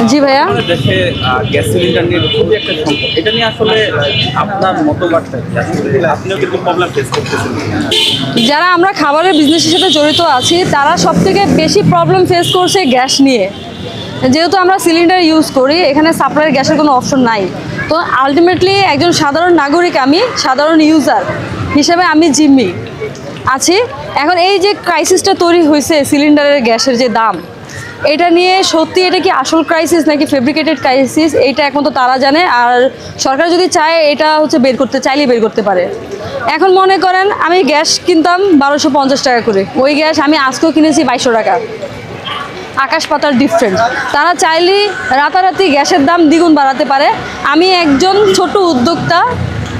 জি ভাইয়া, দেশে gas cylinder নিয়ে খুবই একটা সংকট, এটা নিয়ে আসলে আপনার মতবাদটা কি? আপনিও কিন্তু প্রবলেম ফেস করতেছেন। যারা আমরা খাবারের বিজনেসের সাথে জড়িত আছি তারা সব থেকে বেশি প্রবলেম ফেস করছে গ্যাস নিয়ে। যেহেতু আমরা সিলিন্ডার ইউজ করি, এখানে সাপ্লাইয়ের গ্যাসের কোনো অপশন নাই। তো আলটিমেটলি একজন সাধারণ নাগরিক, আমি সাধারণ ইউজার হিসেবে আমি জিম্মি আছি। এখন এই যে ক্রাইসিসটা তৈরি হয়েছে সিলিন্ডারের গ্যাসের যে দাম, এটা নিয়ে সত্যি এটা কি আসল ক্রাইসিস নাকি ফেব্রিকেটেড ক্রাইসিস, এইটা একমাত্র তারা জানে। আর সরকার যদি চায় এটা হচ্ছে বের করতে চাইলেই বের করতে পারে। এখন মনে করেন আমি গ্যাস কিনতাম 1250 টাকা করে, ওই গ্যাস আমি আজকেও কিনেছি 2200 টাকা। আকাশ পাতার ডিফারেন্ট। তারা চাইলেই রাতারাতি গ্যাসের দাম দ্বিগুণ বাড়াতে পারে। আমি একজন ছোট উদ্যোক্তা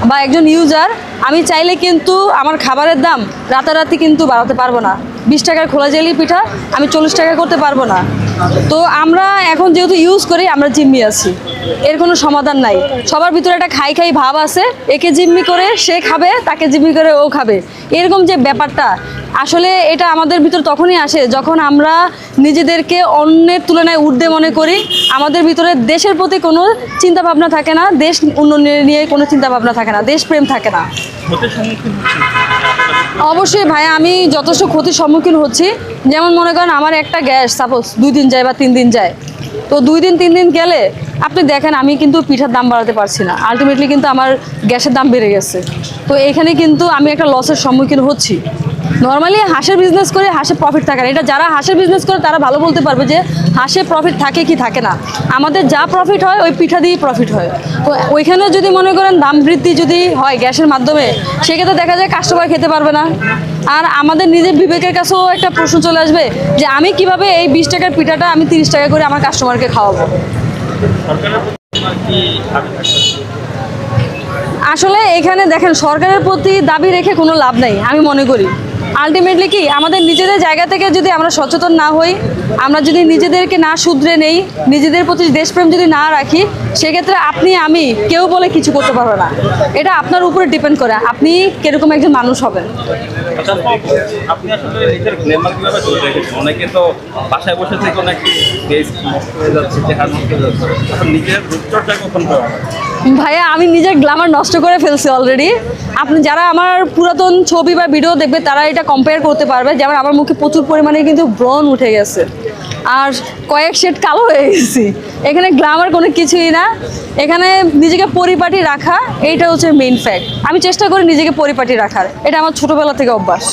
বা একজন ইউজার, আমি চাইলে কিন্তু আমার খাবারের দাম রাতারাতি কিন্তু বাড়াতে পারবো না। 20 টাকার খোলা জেলি পিঠা আমি 40 টাকা করতে পারবো না। তো আমরা এখন যেহেতু ইউজ করি, আমরা জিম্মি আছি, এর কোনো সমাধান নাই। সবার ভিতরে একটা খাই খাই ভাব আছে, একে জিম্মি করে সে খাবে, তাকে জিম্মি করে ও খাবে, এরকম যে ব্যাপারটা, আসলে এটা আমাদের ভিতর তখনই আসে যখন আমরা নিজেদেরকে অন্যের তুলনায় ঊর্ধ্বে মনে করি। আমাদের ভিতরে দেশের প্রতি কোনো চিন্তা ভাবনা থাকে না, দেশ উন্নয়ন নিয়ে কোনো চিন্তা ভাবনা থাকে না, দেশপ্রেম থাকে না। অবশ্যই ভাইয়া, আমি যথেষ্ট ক্ষতির সম্মুখীন হচ্ছি। যেমন মনে করেন আমার একটা গ্যাস সাপোজ 2 দিন যায় বা 3 দিন যায়, তো 2 দিন 3 দিন গেলে আপনি দেখেন আমি কিন্তু পিঠার দাম বাড়াতে পারছি না, আলটিমেটলি কিন্তু আমার গ্যাসের দাম বেড়ে গেছে। তো এখানে কিন্তু আমি একটা লসের সম্মুখীন হচ্ছি। নর্মালি হাঁসের বিজনেস করে হাঁসে প্রফিট থাকে না, এটা যারা হাঁসের বিজনেস করে তারা ভালো বলতে পারবে যে হাঁসে প্রফিট থাকে কি থাকে না। আমাদের যা প্রফিট হয় ওই পিঠা দিয়েই প্রফিট হয়। তো ওইখানে যদি মনে করেন দাম বৃদ্ধি যদি হয় গ্যাসের মাধ্যমে, সেক্ষেত্রে দেখা যায় কাস্টমার খেতে পারবে না। আর আমাদের নিজের বিবেকের কাছেও একটা প্রশ্ন চলে আসবে যে আমি কিভাবে এই 20 টাকার পিঠাটা আমি 30 টাকা করে আমার কাস্টমারকে খাওয়াবো। আসলে এখানে দেখেন সরকারের প্রতি দাবি রেখে কোনো লাভ নাই আমি মনে করি। আলটিমেটলি কি আমাদের নিজেদের জায়গা থেকে যদি আমরা সচেতন না হই, আমরা যদি নিজেদেরকে না শুধরে নেই, নিজেদের প্রতি দেশপ্রেম যদি না রাখি, সেক্ষেত্রে আপনি আমি কেউ বলে কিছু করতে পারবে না। এটা আপনার উপরে ডিপেন্ড করে আপনি কিরকম একজন মানুষ হবেন। আপনি আসলে নিজের গ্ল্যামার কিভাবে ধরে রেখেছেন? অনেকে তো বাসায় বসে থেকে অনেক ফেস নষ্ট হয়ে যাচ্ছে, চেহারা নষ্ট হয়ে যাচ্ছে, এখন নিজের রূপচর্চা কখন করা হয়? ভাইয়া আমি নিজের গ্ল্যামার নষ্ট করে ফেলছি অলরেডি। আপনি যারা আমার পুরাতন ছবি বা ভিডিও দেখবে তারা এটা কম্পেয়ার করতে পারবে। যেমন আমার মুখে প্রচুর পরিমাণে কিন্তু ব্রণ উঠে গেছে আর কয়েক শেড কালো হয়ে গেছি। এখানে গ্ল্যামার কোনো কিছুই না, এখানে নিজেকে পরিপাটি রাখা এইটা হচ্ছে মেইন ফ্যাক্ট। আমি চেষ্টা করি নিজেকে পরিপাটি রাখার, এটা আমার ছোটোবেলা থেকে অভ্যাস।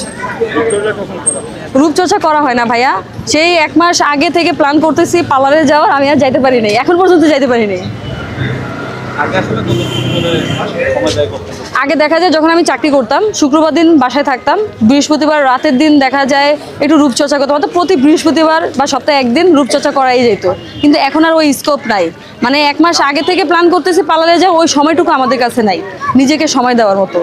রূপচর্চা করা হয় না ভাইয়া, সেই 1 মাস আগে থেকে প্ল্যান করতেছি পার্লারে যাওয়ার, আমি আর যাইতে পারি নাই, এখন পর্যন্ত যাইতে পারি নাই। আগে দেখা যায় যখন আমি চাকরি করতাম শুক্রবার দিন বাসায় থাকতাম, বৃহস্পতিবার রাতের দিন দেখা যায় একটু রূপচর্চা করতাম, অর্থাৎ প্রতি বৃহস্পতিবার বা সপ্তাহে 1 দিন রূপচর্চা করাই যেত। কিন্তু এখন আর ওই স্কোপ নাই, মানে 1 মাস আগে থেকে প্ল্যান করতেছি পার্লারে যাও, ওই সময়টুকু আমাদের কাছে নাই নিজেকে সময় দেওয়ার মতো।